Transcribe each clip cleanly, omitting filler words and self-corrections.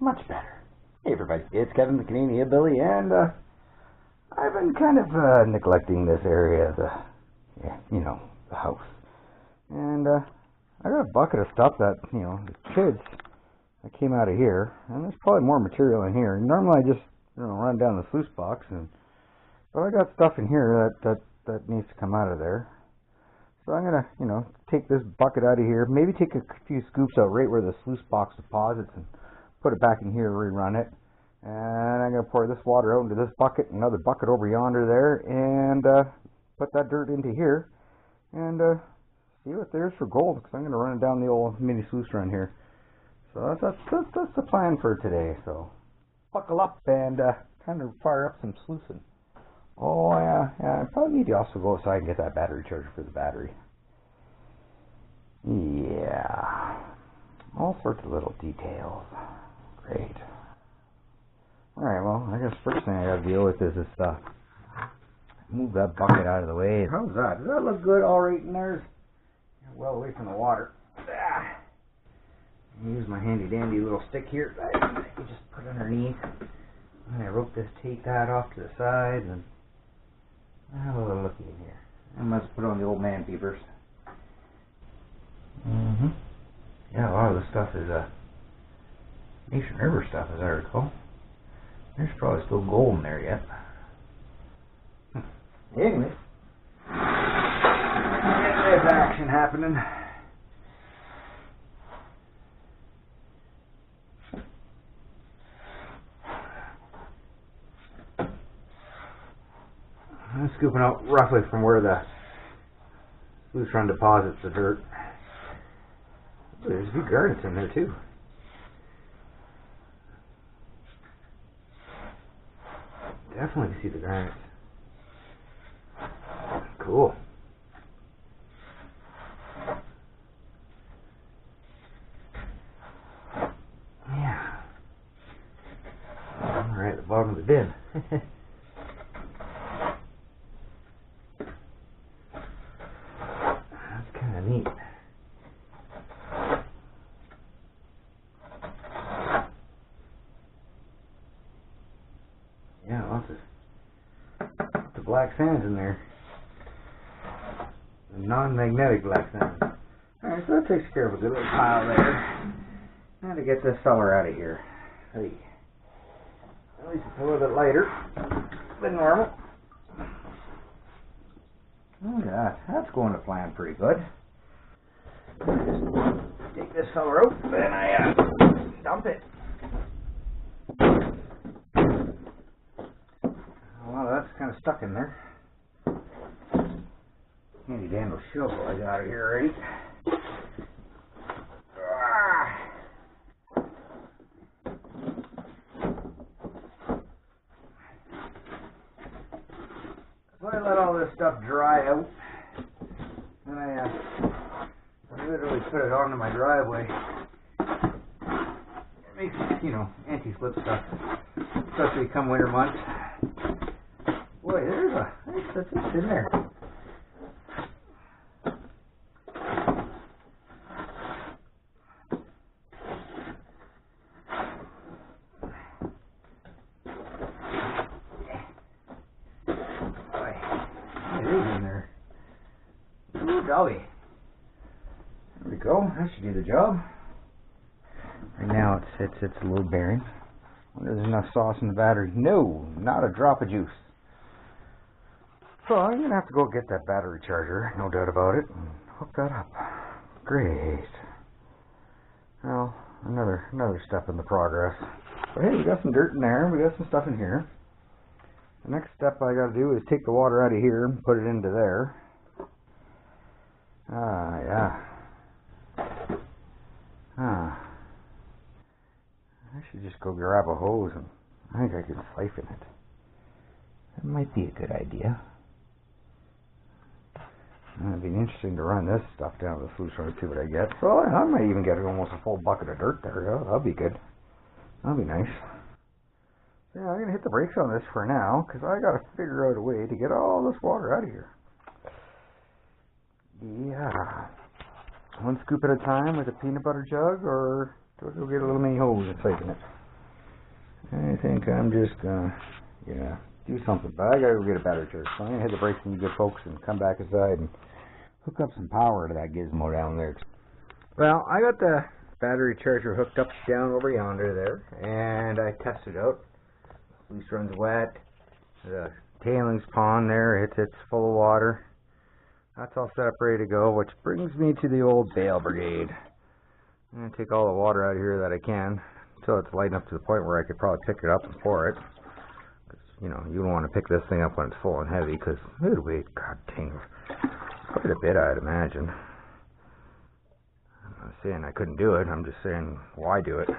Much better. Hey everybody, it's Kevin the Canadian Hillbilly, and I've been kind of neglecting this area, the house. And I got a bucket of stuff that, the kids that came out of here, and there's probably more material in here. Normally I just, run down the sluice box, but I got stuff in here that needs to come out of there. So I'm gonna, take this bucket out of here, maybe take a few scoops out right where the sluice box deposits and put it back in here, rerun it. And I'm going to pour this water out into this bucket, another bucket over yonder there, and put that dirt into here and see what there's for gold, because I'm going to run it down the old mini sluice run here. So that's the plan for today. So buckle up and kind of fire up some sluicing. Oh yeah, I probably need to also go outside and get that battery charger for the battery. Yeah, all sorts of little details. Great. Alright, well, I guess first thing I gotta deal with is this move that bucket out of the way. How's that? Does that look good alright in there? Well away from the water. Use my handy dandy little stick here. I can just put underneath. And I rope this, take that off to the side, and have a little looky in here. I must put on the old man peepers. Yeah, a lot of this stuff is Nation River stuff, as I recall. There's probably still gold in there yet. Anyway, there's action happening. I'm scooping out roughly from where the sluice run deposits the dirt. Ooh, there's a few garnets in there too. Definitely see the garnets. Cool. Yeah. Right at the bottom of the bin. That's kind of neat. Yeah, lots of black sands in there. Non-magnetic black sand. Alright, so that takes care of a good little pile there. Now to get this feller out of here. Hey. At least it's a little bit lighter than normal. Look at that. That's going to plan pretty good. Just take this feller out and I dump it. Well, that's kind of stuck in there. Handy dandy shovel I got here already. So I let all this stuff dry out, and I literally put it onto my driveway. It makes, anti-slip stuff, especially come winter months. Boy, that's in there. Golly. There we go. That should do the job. Right now it's load bearing. Wonder if there's enough sauce in the battery. No, not a drop of juice. So I'm gonna have to go get that battery charger, no doubt about it, and hook that up. Great. Well, another step in the progress. But hey, we got some dirt in there. We got some stuff in here. The next step I got to do is take the water out of here and put it into there. Ah, yeah. I should just go grab a hose and I think I can siphon it. That might be a good idea. It'd be interesting to run this stuff down to the sluice run and see what I get. So I might even get almost a full bucket of dirt there. Yeah, that'll be good. That'll be nice. Yeah, I'm going to hit the brakes on this for now because I got to figure out a way to get all this water out of here. Yeah. One scoop at a time with a peanut butter jug, or do I go get a little mini hose and siphon it? I think I'm just gonna, do something. But I gotta go get a battery charger. So I'm gonna hit the brakes and you good folks and come back inside and hook up some power to that gizmo down there. Well, I got the battery charger hooked up down over yonder there, and I tested out. Sluice runs wet. The tailings pond there, it's full of water. That's all set up, ready to go, which brings me to the old bale brigade. I'm going to take all the water out of here that I can until it's light enough to the point where I could probably pick it up and pour it. You don't want to pick this thing up when it's full and heavy, because it would weigh, god dang, quite a bit, I'd imagine. I'm not saying I couldn't do it, I'm just saying why do it.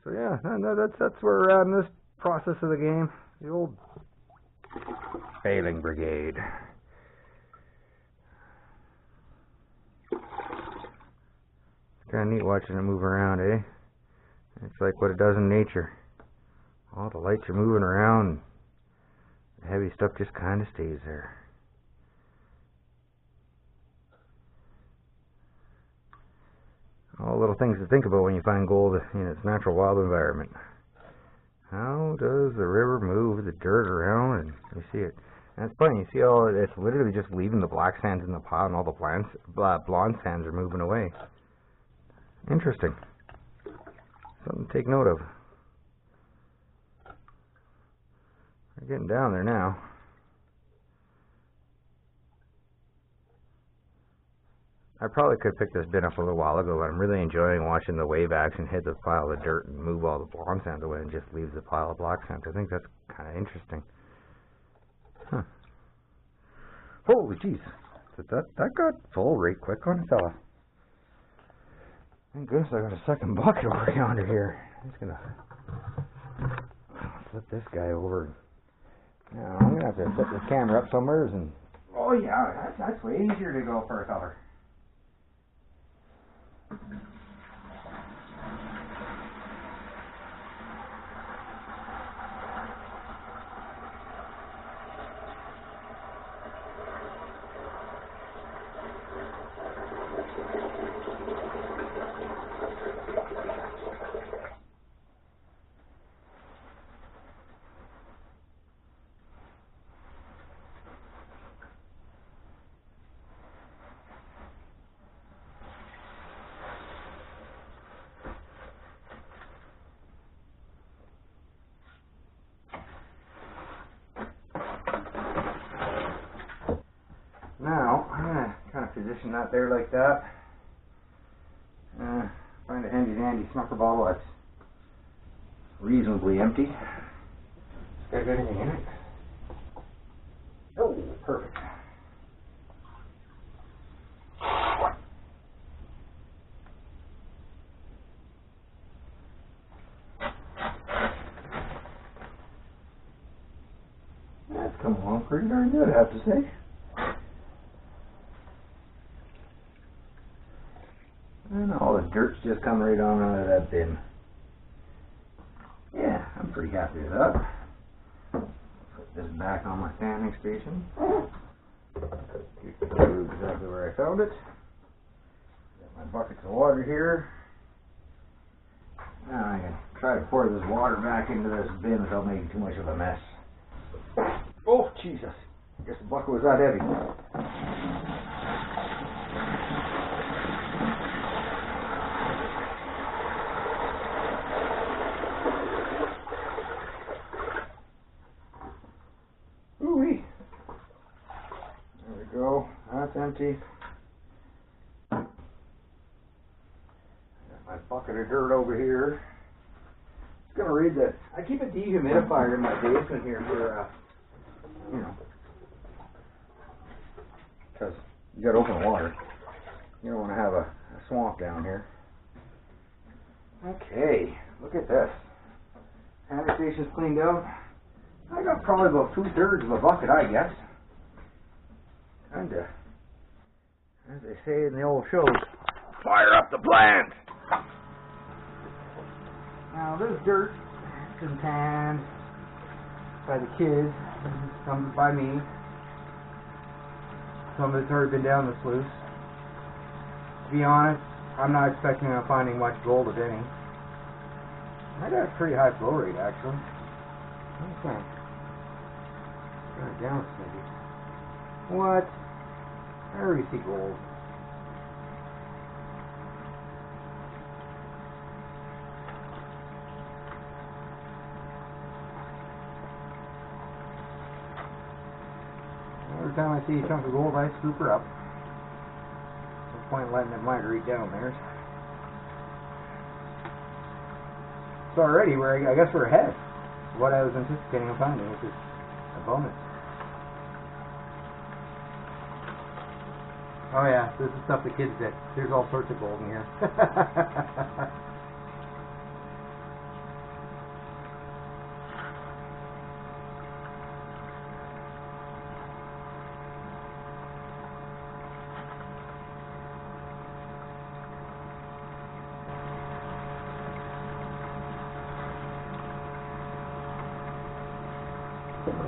So yeah, that's where we're at in this process of the game. The old baling brigade. It's kind of neat watching it move around, eh? It's like what it does in nature. All the lights are moving around. The heavy stuff just kind of stays there. All little things to think about when you find gold in its natural wild environment. How does the river move the dirt around? And you see it. And it's funny, you see all it's literally just leaving the black sands in the pile, and all the blonde sands are moving away. Interesting. Something to take note of. We're getting down there now. I probably could pick this bin up a little while ago, but I'm really enjoying watching the wave action hit the pile of dirt and move all the blonde sands away and just leaves the pile of black sands. I think that's kind of interesting. Huh. Holy jeez. That got full right quick on itself. Thank goodness I got a second bucket over yonder here. I'm just gonna flip this guy over. Now I'm gonna have to set this camera up somewhere and oh yeah, that's way easier to go for a feller. Now, I'm going to kind of position that there like that. Find a handy dandy smucker bottle that's reasonably empty. It's got anything in it. Oh, perfect. That's come along pretty darn good, I have to say. And all the dirt's just come right on out of that bin. Yeah, I'm pretty happy with that. Put this back on my standing station. Get the glue exactly where I found it. Got my buckets of water here. Now I can try to pour this water back into this bin without making too much of a mess. Oh, Jesus. I guess the bucket was that heavy. Ooh-wee. There we go. That's empty. Got my bucket of dirt over here. Just gonna read that. I keep a dehumidifier in my basement here for, because you got open water. You don't want to have a swamp down here. Okay, look at this. Sanitation's cleaned out. I got probably about 2/3 of a bucket, I guess. Kinda, as they say in the old shows, fire up the plant! Now this dirt is tanned by the kids, some by me. Some of it's already been down the sluice. To be honest, I'm not expecting on finding much gold, if any. I got a pretty high flow rate actually. Okay. Turn it down maybe. What? I already see gold. Every time I see a chunk of gold, I scoop her up. No point in letting it migrate down there. So already, I guess we're ahead of what I was anticipating of finding, which is a bonus. Oh yeah, this is stuff the kids did. There's all sorts of gold in here.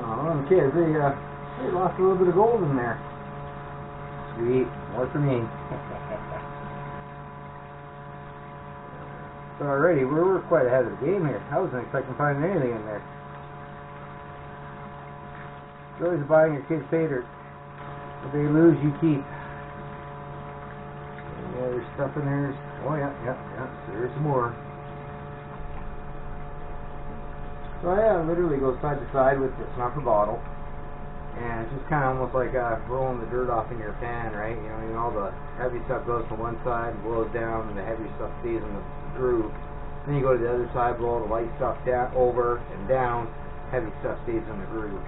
Oh, them kids, they lost a little bit of gold in there. Sweet, more for me. So already, we're quite ahead of the game here. I wasn't expecting to find anything in there. Joys of buying your kids' pay dirt. If they lose, you keep. Yeah, there's stuff in there. Oh yeah. There's some more. So yeah, it literally goes side to side with the snuffer bottle, and it's just kind of almost like rolling the dirt off in your pan, right? You know, all the heavy stuff goes from one side and blows down, and the heavy stuff stays in the groove. Then you go to the other side, blow the light stuff down, over and down, heavy stuff stays in the groove.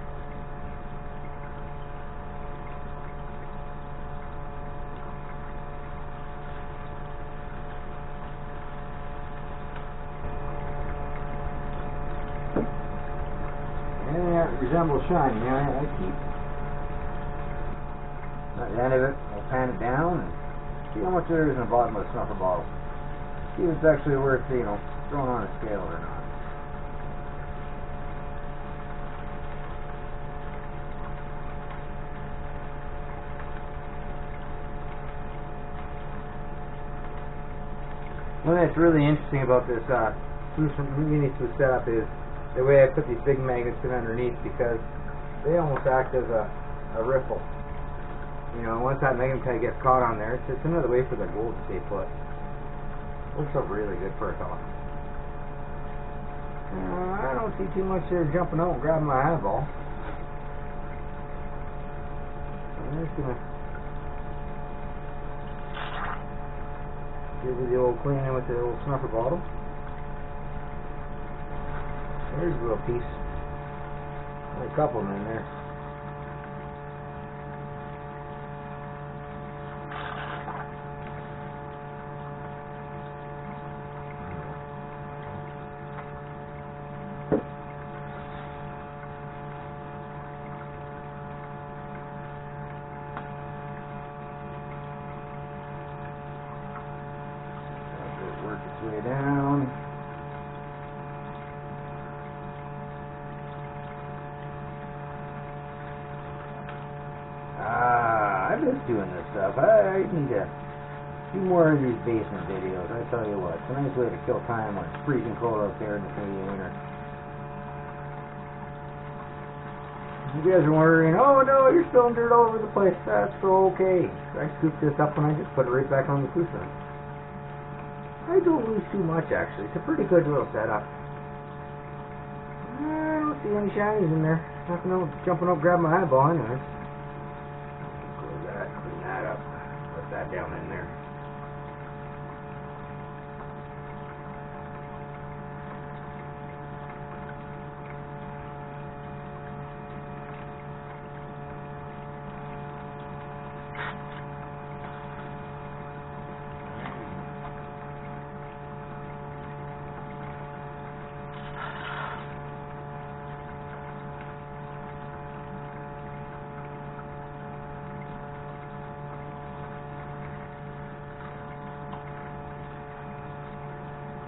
Yeah, it resembles shine. Yeah, I keep. At the end of it, we'll pan it down and see how much there is in the bottom of the snuffer bottle. See if it's actually worth, throwing on a scale or not. One thing that's really interesting about this mini sluice setup is the way I put these big magnets in underneath, because they almost act as a ripple. You know, once that magnet kind of gets caught on there, it's just another way for the gold to stay put. Works out really good for a fella. I don't see too much there jumping out and grabbing my eyeball. I'm just gonna give it the old cleaning with the old snuffer bottle. There's a little piece. There's a couple of them in there. Work its way down. I miss doing this stuff. I need to do more of these basement videos. I tell you what, it's a nice way to kill time when it's freezing cold out there in the Canadian winter. You guys are wondering, oh no, you're spilling dirt all over the place. That's okay. I scooped this up and I just put it right back on the sluice. I don't lose too much actually. It's a pretty good little setup. I don't see any shinies in there. Nothing else jumping up, grabbing my eyeball anyway. Close that, clean that up. Put that down in there.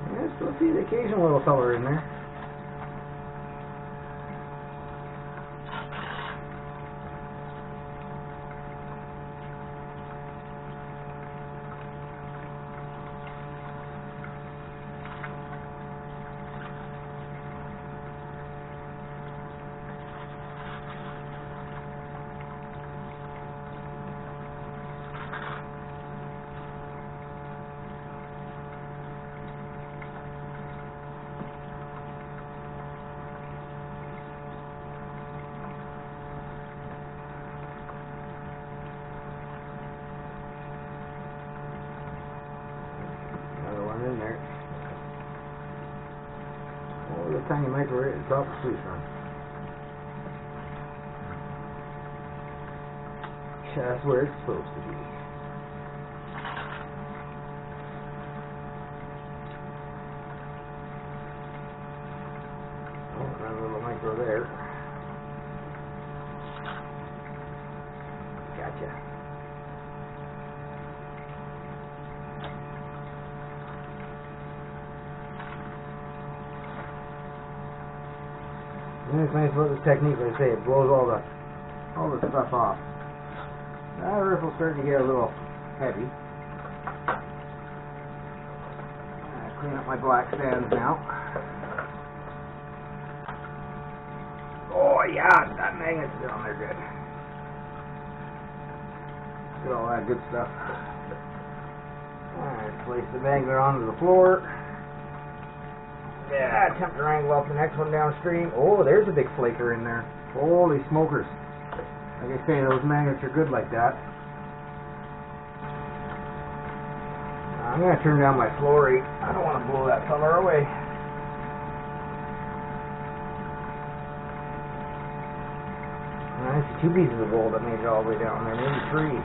I still see the occasional little color in there. little tiny micro right at the top of the sluice run. That's where it's supposed to be. Oh, got a little micro there. Gotcha. And it's nice about this technique, like I say, it blows all the stuff off. That riffle's starting to get a little heavy. Clean up my black sands now. Oh yeah, that magnet's down there good. Get all that good stuff. Alright, place the magnet onto the floor. Yeah, attempt to wrangle up the next one downstream. Oh, there's a big flaker in there. Holy smokers. Like I say, those magnets are good like that. I'm going to turn down my flow rate. I don't want to blow that color away. I see 2 pieces of gold that made it all the way down there, maybe 3.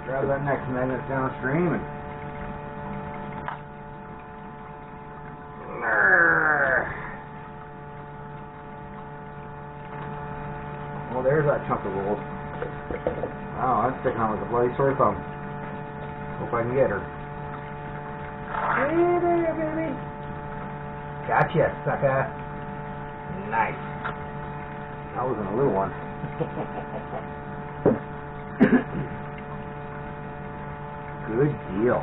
Grab that next magnet downstream and well, there's that chunk of gold. Wow, that's sticking out like a bloody sore thumb. Hope I can get her. Hey there, baby. Gotcha, sucker. Nice. That wasn't a little one. Good deal.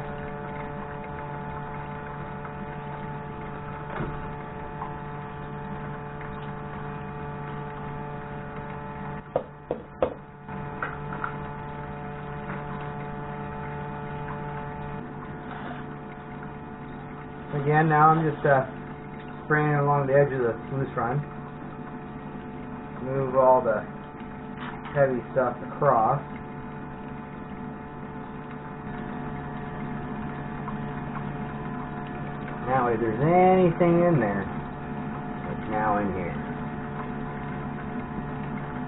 Again, now I'm just spraying along the edge of the sluice run. Move all the heavy stuff across. Now, if there's anything in there, it's now in here.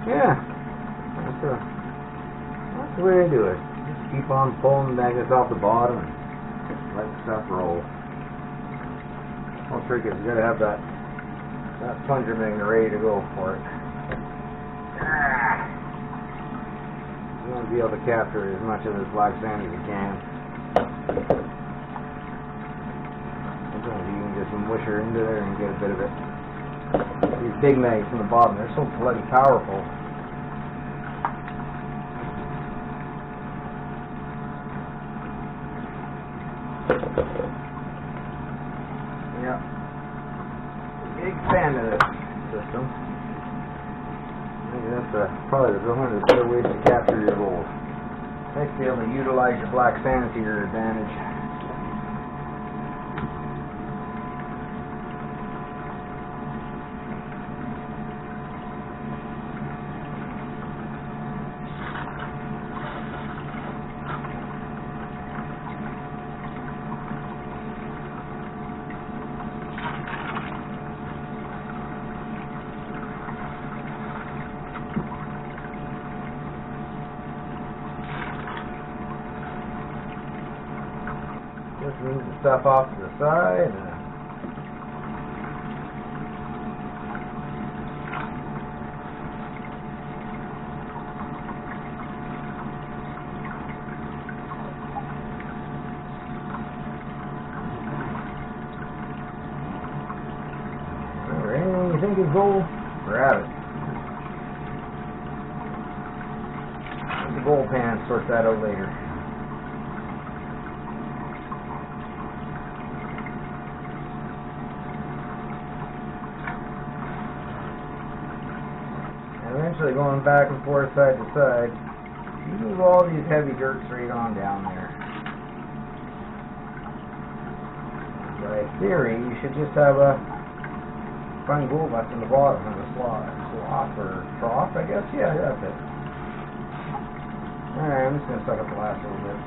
Yeah, that's the way I do it. Just keep on pulling the magnets off the bottom and let the stuff roll. The whole trick is you gotta have that plunger magnet ready to go for it. You want to be able to capture as much of this black sand as you can. Sometimes you can just mush her into there and get a bit of it. These big magnets from the bottom, they're so bloody powerful. Yeah. Big fan of this system. I think that's probably one of the better ways to capture your gold. Nice to be able to utilize your black sand to your advantage. Just move the stuff off to the side. Anything you think is gold, grab it. The gold pan, sort that out later. essentially going back and forth, side to side. You move all these heavy dirt straight on down there. By theory, you should just have a fine gold left in the bottom of the slot or trough, I guess. Yeah, that's it. Alright, I'm just going to suck up the last little bit.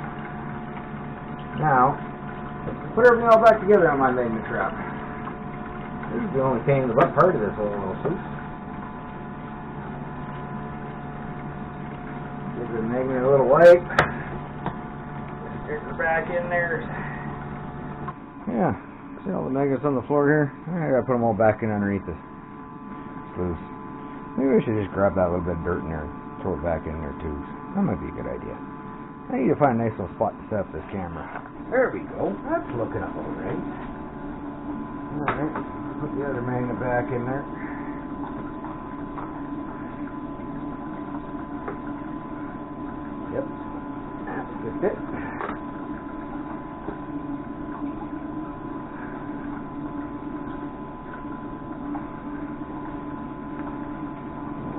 Now, let's put everything all back together on my magnet trap. This is the only pain in the butt part of this whole little suit. Give the magnet a little wipe. Stick her back in there. Yeah, see all the magnets on the floor here? I gotta put them all back in underneath this sluice. Maybe I should just grab that little bit of dirt in there and throw it back in there too. That might be a good idea. I need to find a nice little spot to set up this camera. There we go. That's looking up alright. Alright, put the other magnet back in there. Yep, that's a good fit.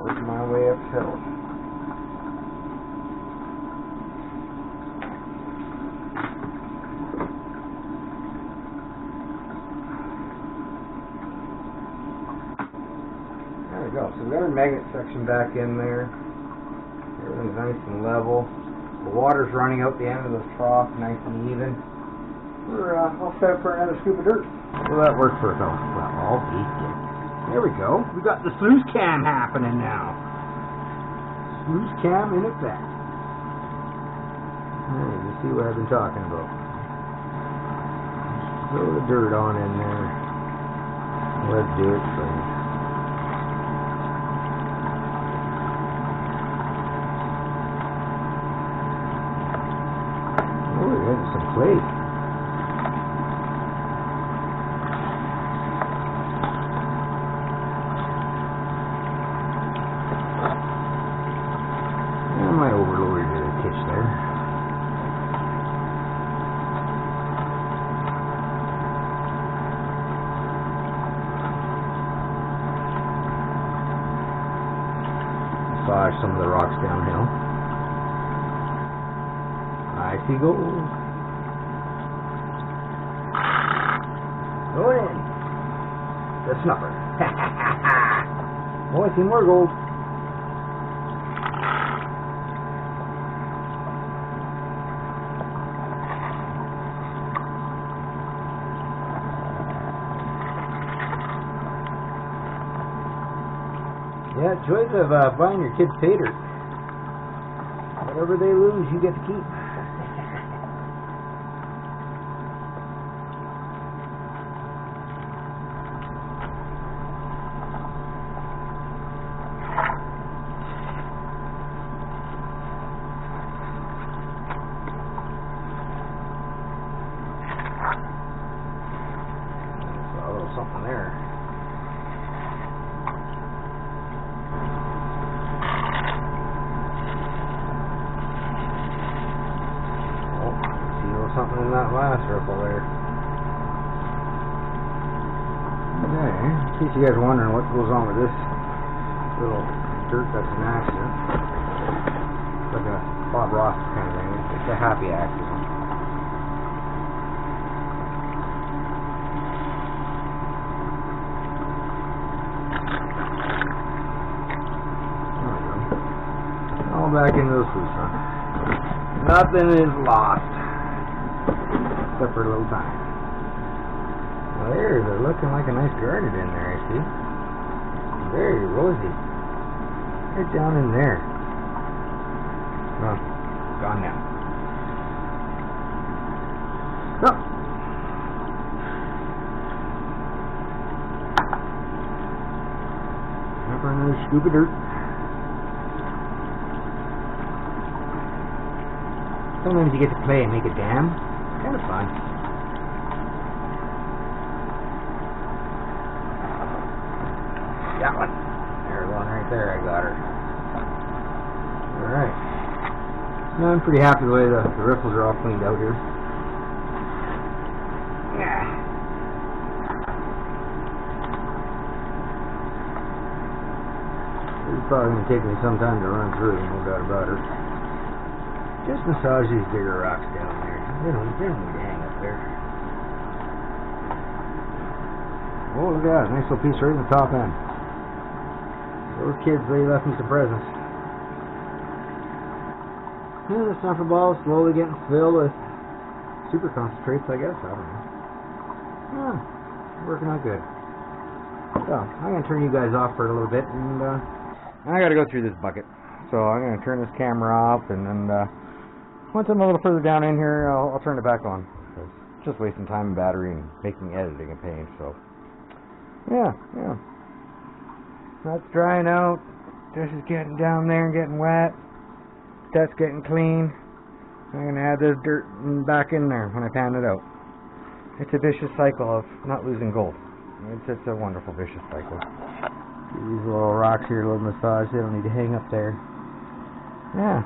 Work my way uphill. So we've got our magnet section back in there. Everything's nice and level. The water's running out the end of the trough, nice and even. We're all set up for another scoop of dirt. Will that work for us? Well, I'll be good. There we go. We got the sluice cam happening now. Sluice cam in effect. Alright, you see what I've been talking about. Throw the dirt on in there. Let's do it thing. Some clay. I might overload it a kitch there. Massage some of the rocks downhill. I see gold. Go in. The snuffer. Oh, I see more gold. Yeah, choice of buying your kids tater. Whatever they lose, you get to keep. Something there. Oh, see a little something in that last ripple there. Okay, in case you guys are wondering what goes on with this little dirt that's an accident. It's like a Bob Ross kind of thing. It's a happy accident. Back into the sluice, huh? Nothing is lost except for a little time. Well, they're looking like a nice garnet in there, I see. Very rosy. Right down in there. Oh, gone now. Oh. Time for another scoop of dirt. Sometimes you get to play and make a dam. It's kind of fun. Got one. There's one right there. I got her. Alright. Now I'm pretty happy the way the riffles are all cleaned out here. Pretty probably going to take me some time to run through, no doubt about it. Just massage these bigger rocks down there. They don't need to hang up there. Oh, look at that. Nice little piece right in the top end. Those kids, they left me some presents. Yeah, the snuffer ball is slowly getting filled with super concentrates, I guess. I don't know. Yeah, working out good. So, I'm going to turn you guys off for a little bit, and I got to go through this bucket. So, I'm going to turn this camera off, and then once I'm a little further down in here, I'll turn it back on. It's just wasting time and battery and making editing a pain, so. Yeah. That's drying out. This is getting down there and getting wet. That's getting clean. I'm going to add this dirt back in there when I pan it out. It's a vicious cycle of not losing gold. It's a wonderful vicious cycle. These little rocks here, a little massage, they don't need to hang up there. Yeah.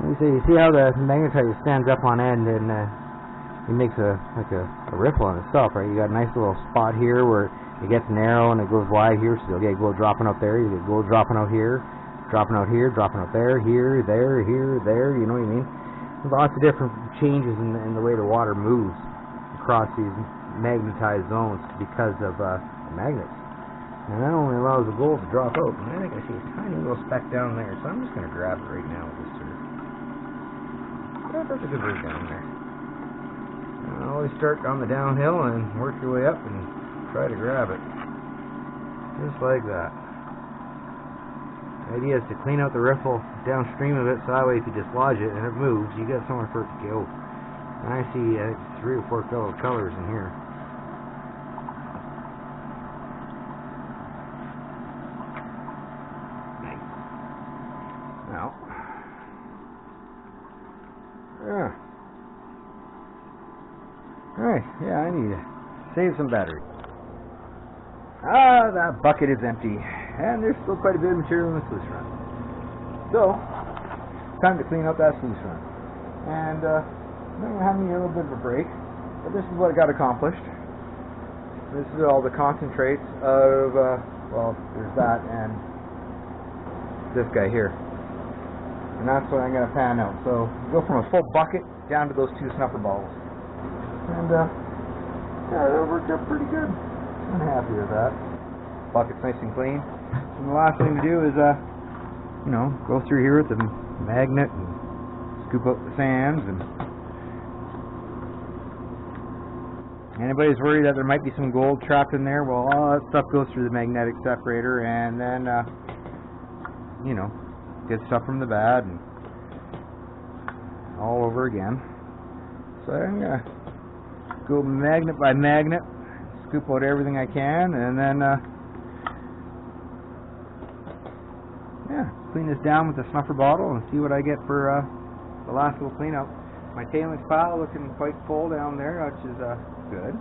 You see how the magnetite stands up on end and it makes a ripple on itself, right? You got a nice little spot here where it gets narrow and it goes wide here, so you'll get gold dropping out there, you get gold dropping out here, dropping out here, dropping out there, here, there, you know what I mean? There's lots of different changes in the way the water moves across these magnetized zones because of the magnets. And that only allows the gold to drop out. And I think I see a tiny little speck down there, so I'm just going to grab it right now with this here. Yeah, that's a good way down there. Always start on the downhill and work your way up and try to grab it. Just like that. The idea is to clean out the riffle downstream of it, so that way if you dislodge it and it moves, you got somewhere for it to go. And I see 3 or 4 colors in here. Nice. Now, alright, yeah, I need to save some battery. That bucket is empty, and there's still quite a bit of material in the sluice run. So, time to clean up that sluice run. And I'm going to have me a little bit of a break, but this is what got accomplished. This is all the concentrates of, well, there's that and this guy here. And that's what I'm going to pan out. So, go from a full bucket down to those 2 snuffer bottles. And, yeah, that worked out pretty good. I'm happy with that. Bucket's nice and clean. And the last thing to do is, you know, go through here with the magnet and scoop out the sands. And anybody's worried that there might be some gold trapped in there, well, all that stuff goes through the magnetic separator, and then, you know, get stuff from the bad and all over again. So I'm gonna go magnet by magnet, scoop out everything I can, and then yeah, clean this down with the snuffer bottle and see what I get for the last little cleanup. My tailings pile looking quite full down there, which is good.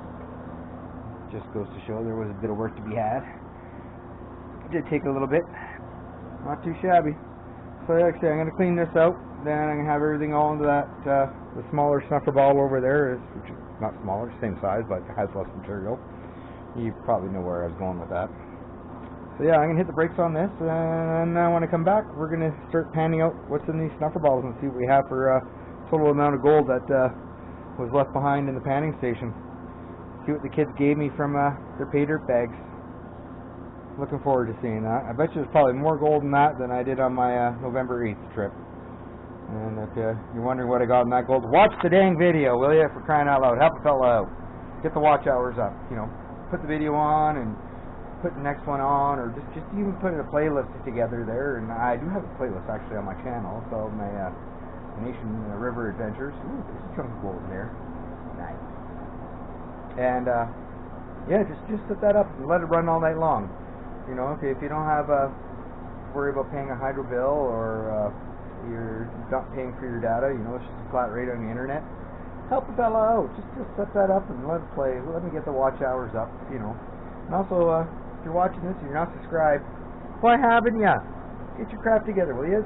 Just goes to show there was a bit of work to be had. It did take a little bit, not too shabby. So like I say, I'm going to clean this out, then I'm going to have everything all into that the smaller snuffer bottle over there, which is not smaller, same size, but it has less material. You probably know where I was going with that. So yeah, I'm going to hit the brakes on this, and when I come back, we're going to start panning out what's in these snuffer bottles and see what we have for total amount of gold that was left behind in the panning station. See what the kids gave me from their pay dirt bags. Looking forward to seeing that. I bet you there's probably more gold in that than I did on my November 8th trip. And if you're wondering what I got in that gold, watch the dang video, will you? For crying out loud. Help a fella out. Get the watch hours up. You know, put the video on and put the next one on, or just even put a playlist together there. And I do have a playlist actually on my channel, so my Nation River Adventures. Ooh, there's a chunk of gold there. Nice. And yeah, just set that up and let it run all night long. You know, if you don't have worry about paying a hydro bill, or you're not paying for your data, you know, it's just a flat rate on the internet. Help a fella out. Just set that up and let it play. Let me get the watch hours up, you know. And also, if you're watching this and you're not subscribed, why haven't ya? Get your crap together, will you?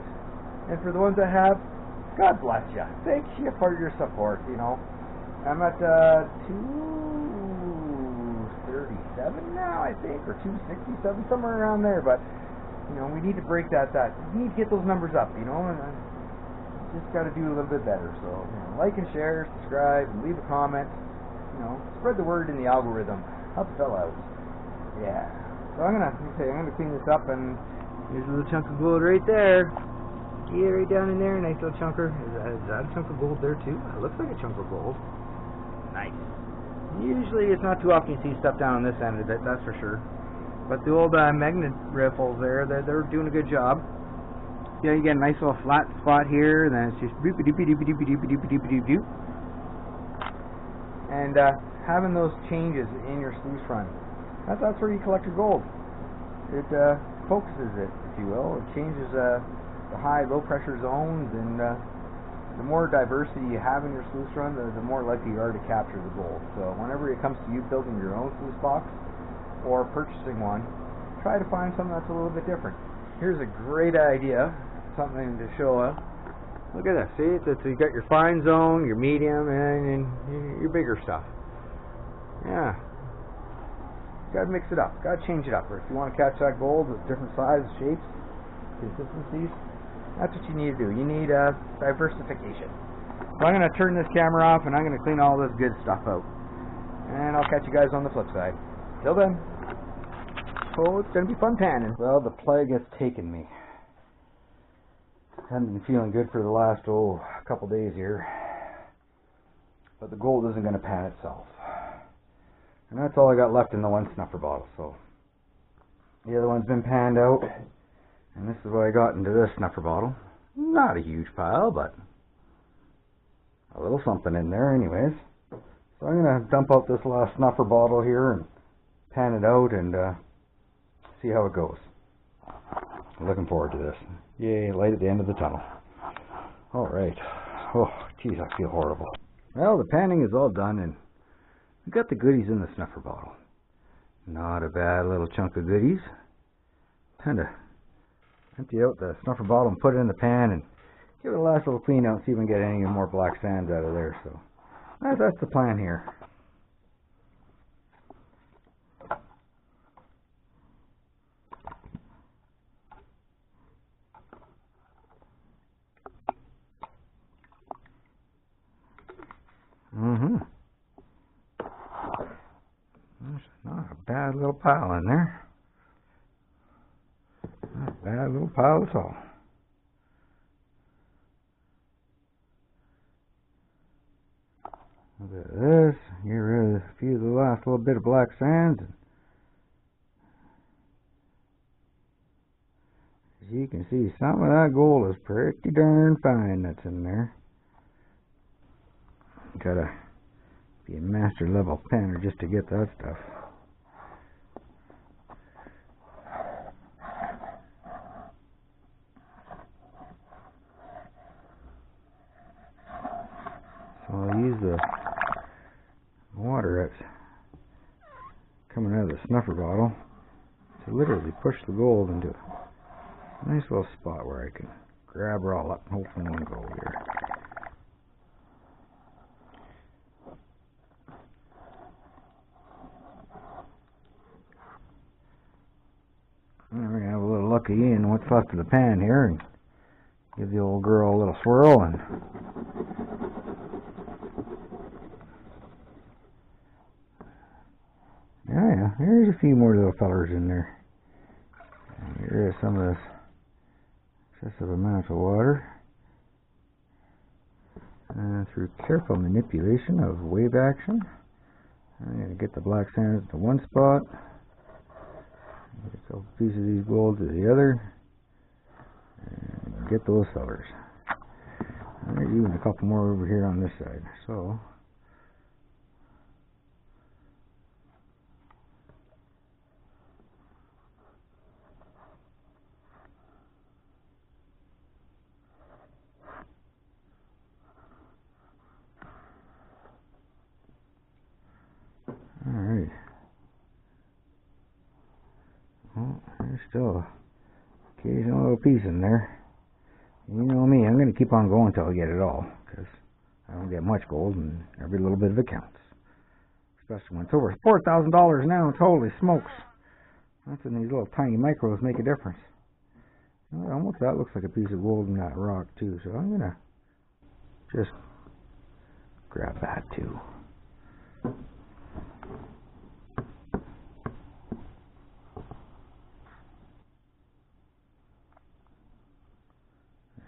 And for the ones that have, God bless you. Thank you for your support, you know. I'm at 237 now, I think, or 267, somewhere around there. But You know, we need to break that. We need to get those numbers up. You know, and just got to do a little bit better. So, you know, like and share, subscribe, and leave a comment. You know, spread the word in the algorithm. Help a fella out. Yeah. So I'm gonna clean this up, and here's a little chunk of gold right there. Yeah, right down in there, nice little chunker. Is that a chunk of gold there too? It looks like a chunk of gold. Nice. Usually it's not too often you see stuff down on this end of it, that's for sure. But the old magnet riffles there, they're doing a good job. Yeah, you get a nice little flat spot here, and then it's just doopy doopy doopy doopy doopy doopy doopy doopy doop. And having those changes in your sluice run, that's where you collect your gold. It focuses it, if you will. It changes the high, low pressure zones, and the more diversity you have in your sluice run, the more likely you are to capture the gold. So whenever it comes to you building your own sluice box or purchasing one, try to find something that's a little bit different. Here's a great idea, something to show us. Look at that, see, you got your fine zone, your medium, and your bigger stuff. Yeah. Got to mix it up, got to change it up. Or if you want to catch that gold with different sizes, shapes, consistencies, that's what you need to do. You need diversification. So I'm going to turn this camera off, and I'm going to clean all this good stuff out. And I'll catch you guys on the flip side. Till then. Oh, it's going to be fun panning. Well, the plague has taken me. Haven't been feeling good for the last, couple days here. But the gold isn't going to pan itself. And that's all I got left in the one snuffer bottle. So the other one's been panned out. And this is what I got into this snuffer bottle. Not a huge pile, but a little something in there anyways. So I'm going to dump out this last snuffer bottle here and pan it out and see how it goes. I'm looking forward to this. Yay, light at the end of the tunnel. Alright. Oh, geez, I feel horrible. Well, the panning is all done, and we got the goodies in the snuffer bottle. Not a bad little chunk of goodies. Kind of empty out the snuffer bottle and put it in the pan and give it a last little clean out and see if we can get any more black sands out of there. So that's the plan here. There's not a bad little pile in there. Not a bad little pile at all. Look at this. Here is a few of the last little bit of black sands. As you can see, some of that gold is pretty darn fine that's in there. Gotta be a master level panner just to get that stuff. So I'll use the water that's coming out of the snuffer bottle to literally push the gold into a nice little spot where I can grab her all up and hold from one go here. And we're going to have a little lucky in what's left of the pan here and give the old girl a little swirl. And yeah, there's a few more little fellers in there. And here is some of this excessive amounts of water. And through careful manipulation of wave action, I'm going to get the black sands to one spot. Get a couple pieces of these gold to the other, and get those fellers. And there's even a couple more over here on this side. So, all right. Well, there's still an occasional little piece in there. You know me, I'm going to keep on going until I get it all, because I don't get much gold, and every little bit of it counts. Especially when it's over $4,000 an ounce. Holy smokes. That's when these little tiny micros make a difference. Well, almost that looks like a piece of gold in that rock too, so I'm gonna just grab that too.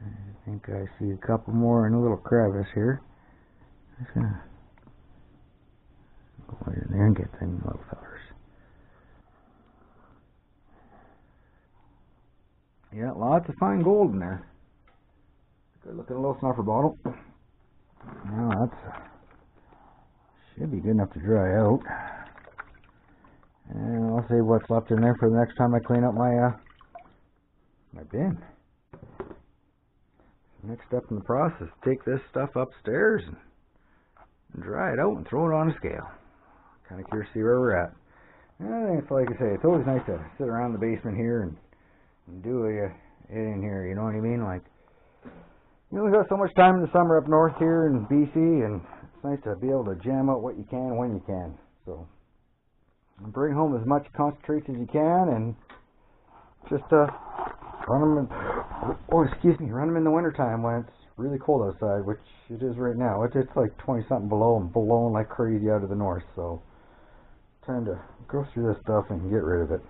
I think I see a couple more in a little crevice here. I'm just gonna go right in there and get them little fellers. Yeah, lots of fine gold in there. Good looking little snuffer bottle. Now that's should be good enough to dry out. And I'll save what's left in there for the next time I clean up my my bin. Next step in the process, take this stuff upstairs and dry it out and throw it on a scale. Kind of curious to see where we're at. And I think it's like I say, it's always nice to sit around the basement here and do it in here, you know what I mean? Like, you only got so much time in the summer up north here in BC, and it's nice to be able to jam out what you can when you can. So, bring home as much concentrates as you can, and just run them in, run them in the wintertime when it's really cold outside, which it is right now. It's like 20 something below and blowing like crazy out of the north, so time to go through this stuff and get rid of it.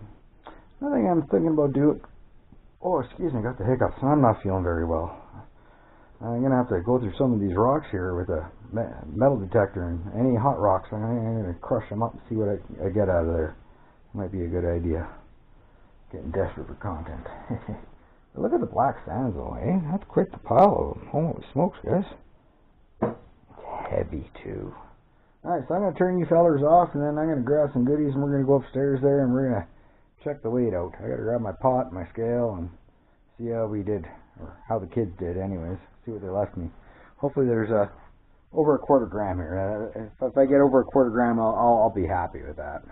Another thing I'm thinking about doing, I got the hiccups and I'm not feeling very well. I'm going to have to go through some of these rocks here with a metal detector, and any hot rocks, I'm going to crush them up and see what I get out of there. Might be a good idea. Getting desperate for content. Look at the black sands though, eh? That's quite the pile of them. Holy smokes, guys. It's heavy too. Alright, so I'm going to turn you fellers off, and then I'm going to grab some goodies, and we're going to go upstairs there, and we're going to check the weight out. I got to grab my pot, my scale, and see how we did, or how the kids did anyways. See what they left me. Hopefully there's over a quarter gram here. If I get over a quarter gram, I'll be happy with that.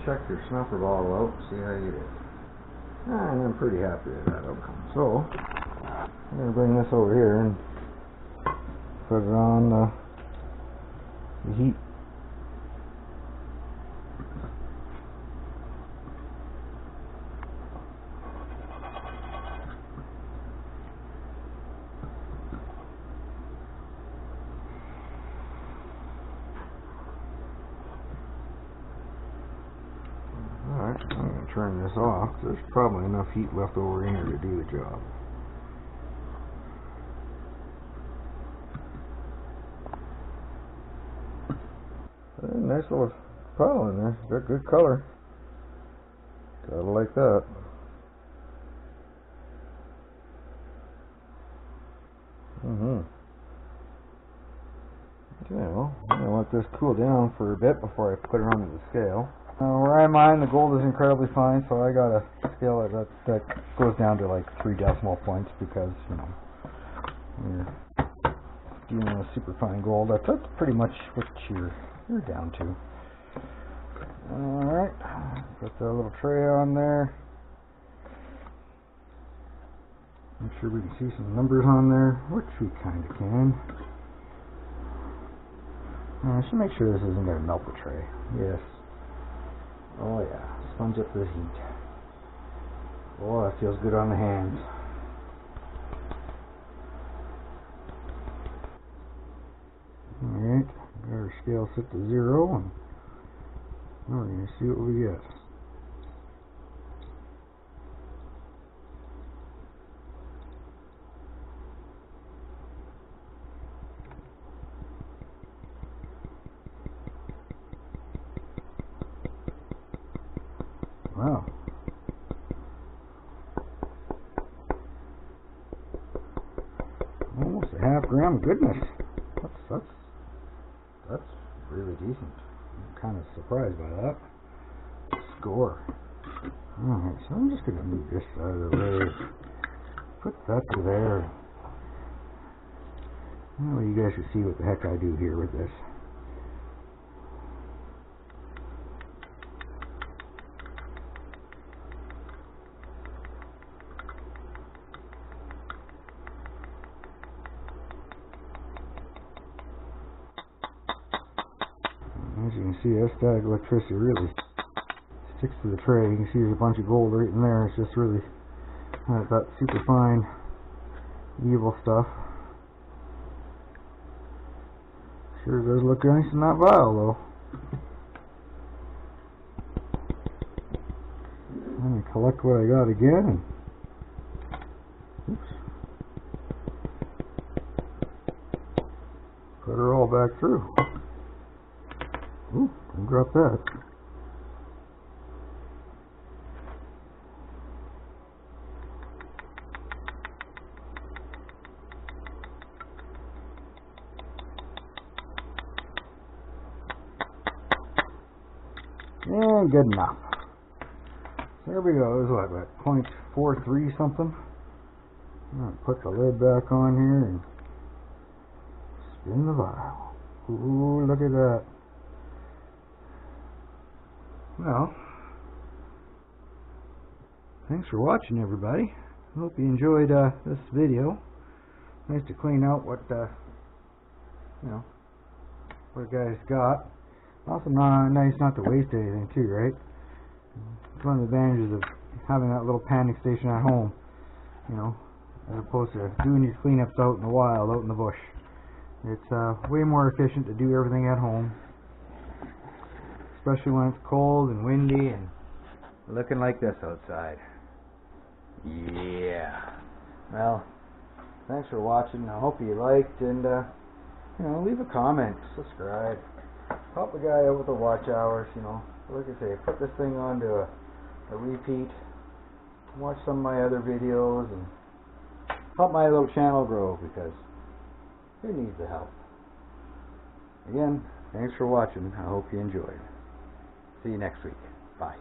Check your snuffer bottle out, see how you did. And I'm pretty happy with that outcome. So, I'm going to bring this over here and put it on the heat. Alright, I'm going to turn this off. There's probably enough heat left over in here to do the job. Nice little pile in there. Got good color. Gotta like that. Okay, well, I'm going to let this cool down for a bit before I put it onto the scale. Where I'm on, the gold is incredibly fine, so I got a scale that goes down to like 3 decimal points, because, you know, when you're dealing with super fine gold, that's pretty much what you're down to. Alright, put that little tray on there. Make sure we can see some numbers on there, which we kind of can. I should make sure this isn't going to melt the tray. Yes. Oh yeah, sponge up the heat. Oh, that feels good on the hands. Alright, got our scale set to 0, and now we're going to see what we get. Wow. Almost a half gram. Goodness. That's really decent. I'm kind of surprised by that. Score. Alright, so I'm just going to move this out of the way. Put that to there. That way you guys can see what the heck I do here with this. As you can see, that static electricity really sticks to the tray. You can see there's a bunch of gold right in there. It's just really that super fine evil stuff. Sure does look nice in that vial though. Let me collect what I got again. Oops. Put her all back through. Ooh, don't drop that. And good enough. So there we go. It was what, about 0.43 something. I'm going to put the lid back on here and spin the vial. Ooh, look at that. Well, thanks for watching, everybody. I hope you enjoyed this video. Nice to clean out what what guys got. Also nice not to waste anything too, right? It's one of the advantages of having that little panic station at home, as opposed to doing these cleanups out in the wild, out in the bush. It's way more efficient to do everything at home, especially when it's cold and windy and looking like this outside. Yeah. Well, thanks for watching. I hope you liked, and leave a comment, subscribe, help the guy out with the watch hours. Like I say, put this thing on to a repeat, watch some of my other videos, and help my little channel grow, because it needs the help. Again, thanks for watching. I hope you enjoyed. See you next week. Bye.